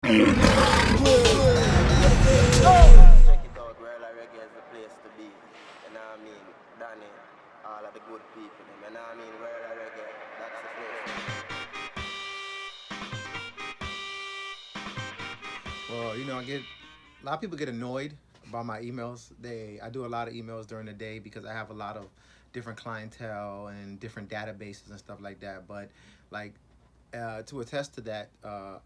Check it out, where like reggae is the place to be. You know what I mean? Danny, all of the good people. You know what I mean? Where like reggae, that's the place. Well, I get a lot of people get annoyed by my emails. I do a lot of emails during the day because I have a lot of different clientele and different databases and stuff like that. But like to attest to that,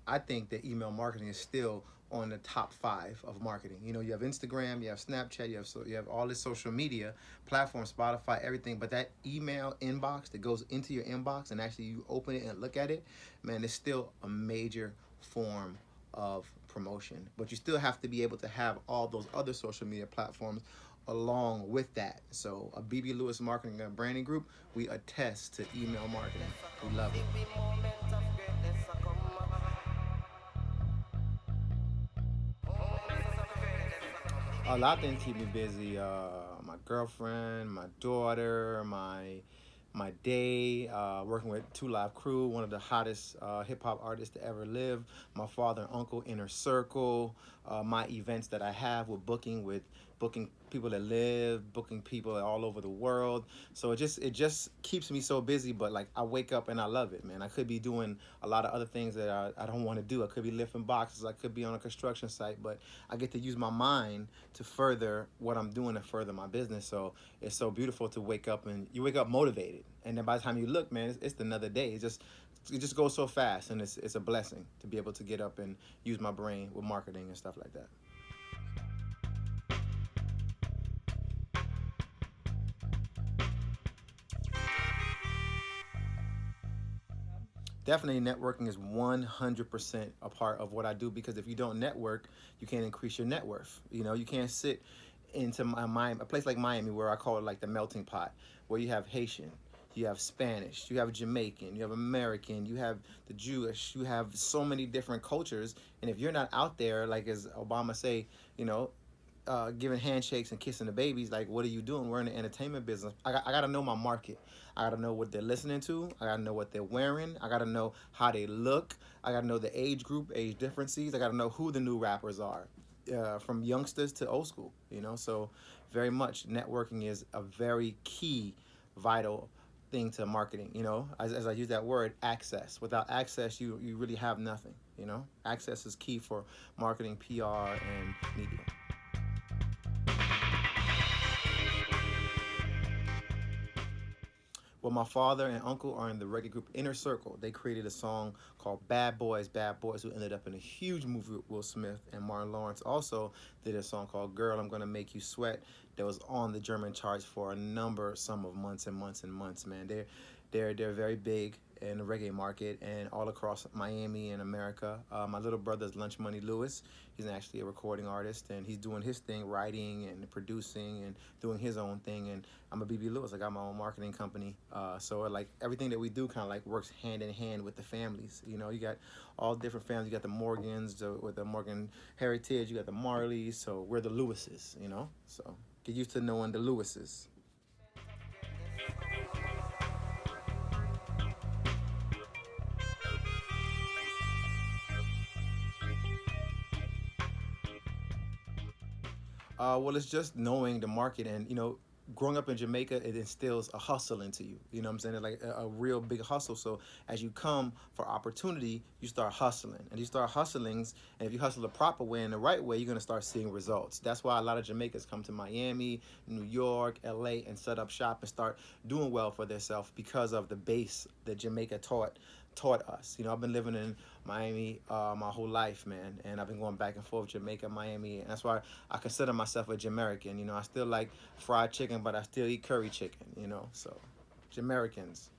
I think that email marketing is still on the top five of marketing. You have Instagram, you have Snapchat, you have all this social media platform, Spotify, everything. But that email inbox that goes into your inbox and actually you open it and look at it, man, it's still a major form of promotion. But you still have to be able to have all those other social media platforms along with that. So Abebe Lewis Marketing and Branding Group, we attest to email marketing. We love it. A lot of things keep me busy. My girlfriend, my daughter, my day, working with Two Live Crew, one of the hottest hip hop artists to ever live. My father and uncle inner circle. My events that I have with booking people that live, booking people all over the world. So it just keeps me so busy. But like I wake up and I love it, man. I could be doing a lot of other things that I don't want to do. I could be lifting boxes. I could be on a construction site, but I get to use my mind to further what I'm doing to further my business. So it's so beautiful to wake up and you wake up motivated, and then by the time you look, man, it's another day. It just goes so fast, and it's a blessing to be able to get up and use my brain with marketing and stuff like that. Definitely networking is 100% a part of what I do, because if you don't network, you can't increase your net worth. You can't sit into a place like Miami, where I call it like the melting pot, where you have Haitian, you have Spanish, you have Jamaican, you have American, you have the Jewish, you have so many different cultures. And if you're not out there, like as Obama say, you know, giving handshakes and kissing the babies, like what are you doing? We're in the entertainment business. I got to know my market. I got to know what they're listening to. I got to know what they're wearing. I got to know how they look. I got to know the age group, age differences. I got to know who the new rappers are, from youngsters to old school. So very much networking is a very key, vital thing to marketing. As I use that word, access. Without access, you really have nothing. Access is key for marketing, PR, and media. Well, my father and uncle are in the reggae group Inner Circle. They created a song called Bad Boys, who ended up in a huge movie with Will Smith. And Martin Lawrence also did a song called Girl, I'm Gonna Make You Sweat, that was on the German charts for some of months and months and months, man. They're very big in the reggae market and all across Miami and America. My little brother's Lunch Money Lewis. He's actually a recording artist, and he's doing his thing, writing and producing and doing his own thing. And I'm a BB Lewis. I got my own marketing company. So like everything that we do kind of like works hand in hand with the families. You got all different families. You got the Morgans with the Morgan heritage. You got the Marleys. So we're the Lewises. So get used to knowing the Lewises. Well, it's just knowing the market, and growing up in Jamaica, it instills a hustle into you. You know what I'm saying? It's like a real big hustle. So as you come for opportunity, you start hustling, and you start hustling. And if you hustle the proper way and the right way, you're gonna start seeing results. That's why a lot of Jamaicans come to Miami, New York, LA, and set up shop and start doing well for themselves because of the base that Jamaica taught us. I've been living in Miami my whole life, man, and I've been going back and forth Jamaica, Miami, and that's why I consider myself a Jamaican. I still like fried chicken, but I still eat curry chicken. So Jamaicans.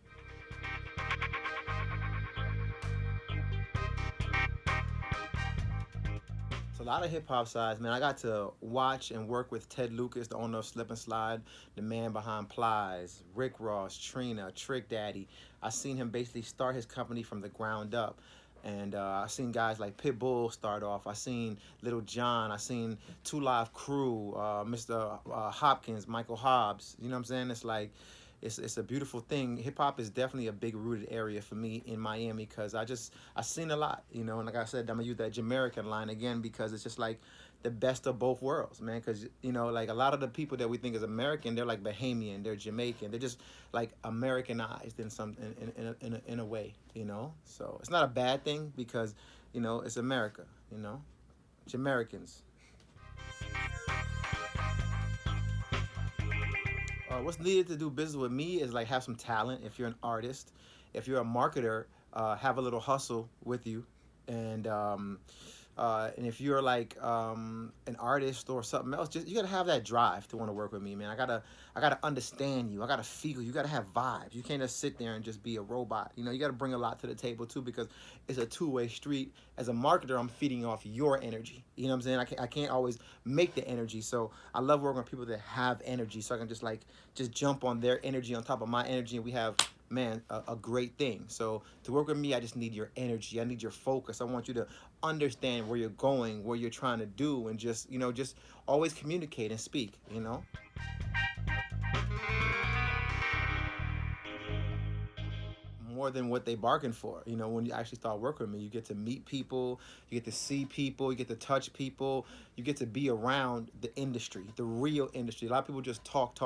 So a lot of hip hop sides, man. I got to watch and work with Ted Lucas, the owner of Slip and Slide, the man behind Plies, Rick Ross, Trina, Trick Daddy. I seen him basically start his company from the ground up. And I seen guys like Pitbull start off. I seen Little John. I seen Two Live Crew, Mr. Hopkins, Michael Hobbs. You know what I'm saying? it's a beautiful thing. Hip hop is definitely a big rooted area for me in Miami because I seen a lot, you know. And like I said, I'm gonna use that Jamaican line again because it's just like the best of both worlds, man. Because you know, like a lot of the people that we think is American, they're like Bahamian, they're Jamaican, they're just like Americanized in some in a way, you know. So it's not a bad thing because you know it's America, you know, Jamaicans. What's needed to do business with me is like have some talent. If you're an artist, if you're a marketer, have a little hustle with you, and and if you're like an artist or something else, just you gotta have that drive to want to work with me, man. I gotta understand you. I gotta feel you. You gotta have vibes. You can't just sit there and just be a robot. You know, you gotta bring a lot to the table too because it's a two-way street. As a marketer, I'm feeding off your energy. You know what I'm saying? I can't always make the energy. So I love working with people that have energy. So I can just jump on their energy on top of my energy, and we have man a great thing. So to work with me, I just need your energy. I need your focus. I want you to understand where you're going, what you're trying to do, and just you know just always communicate and speak. You know. More than what they bargained for. You know, when you actually start working with me, you get to meet people, you get to see people, you get to touch people, you get to be around the industry, the real industry. A lot of people just talk,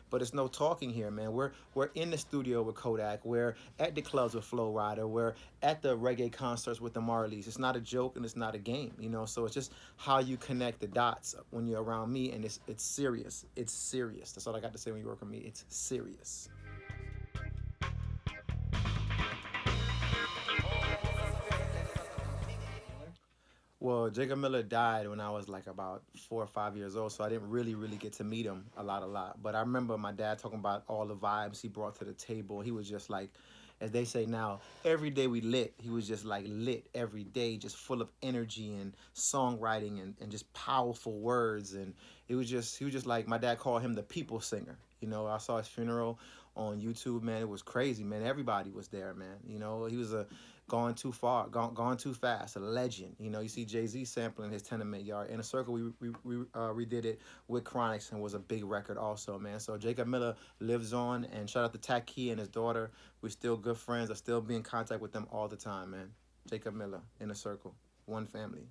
but it's no talking here, man. We're in the studio with Kodak, we're at the clubs with Flow Rider, we're at the reggae concerts with the Marleys. It's not a joke and it's not a game, you know. So it's just how you connect the dots when you're around me, and it's serious. It's serious. That's all I got to say when you work with me. It's serious. Well, Jacob Miller died when I was like about 4 or 5 years old, so I didn't really get to meet him a lot. But I remember my dad talking about all the vibes he brought to the table. He was just like, as they say now, every day we lit. He was just like lit every day, just full of energy and songwriting and just powerful words. And he was just like, my dad called him the people singer. You know, I saw his funeral on YouTube, man. It was crazy, man. Everybody was there, man. You know, he was a gone too far, gone too fast, a legend. You know, you see Jay-Z sampling his Tenement Yard. In a Circle, we redid it with Chronics and was a big record also, man. So Jacob Miller lives on, and shout out to Taki and his daughter. We're still good friends. I still be in contact with them all the time, man. Jacob Miller, In a Circle, one family.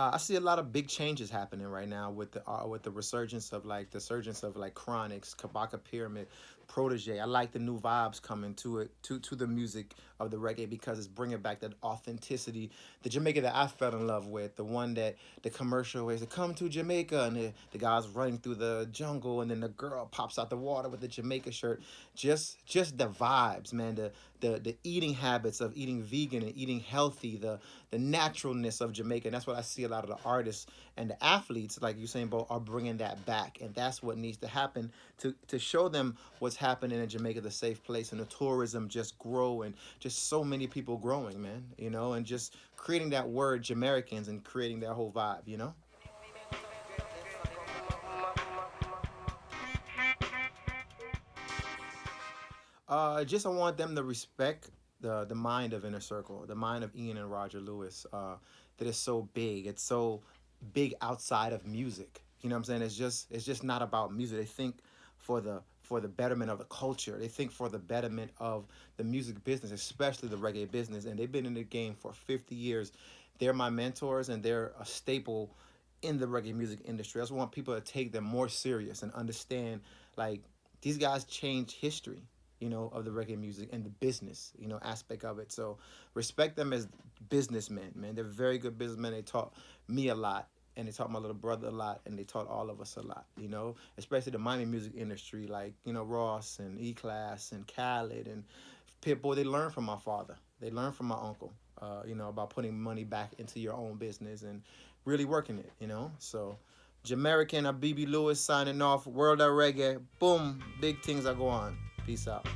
I see a lot of big changes happening right now with the resurgence of like the surgence of like Chronics, Kabaka Pyramid, Protege. I like the new vibes coming to it to the music of the reggae because it's bringing back that authenticity, the Jamaica that I fell in love with, the one that the commercial is to come to Jamaica and the guy's running through the jungle and then the girl pops out the water with the Jamaica shirt. Just the vibes, man. The eating habits of eating vegan and eating healthy, the naturalness of Jamaica. And that's what I see a lot of the artists and the athletes, like Usain Bolt, are bringing that back. And that's what needs to happen to show them what's happening in Jamaica, the safe place, and the tourism just grow and just so many people growing, man, you know, and just creating that word Jamaicans and creating that whole vibe, you know. Just I want them to respect the mind of Inner Circle, the mind of Ian and Roger Lewis. That is so big. It's so big outside of music. You know what I'm saying? It's just not about music. They think for the betterment of the culture. They think for the betterment of the music business, especially the reggae business. And they've been in the game for 50 years. They're my mentors, and they're a staple in the reggae music industry. I just want people to take them more serious and understand, like, these guys changed history, you know, of the reggae music and the business, you know, aspect of it. So respect them as businessmen, man. They're very good businessmen. They taught me a lot, and they taught my little brother a lot, and they taught all of us a lot, you know, especially the Miami music industry, like, you know, Ross and E-Class and Khaled and Pitbull. They learned from my father. They learned from my uncle, you know, about putting money back into your own business and really working it, you know. So Jamaican Abebe Lewis signing off. World of Reggae. Boom. Big things are going on. Peace out.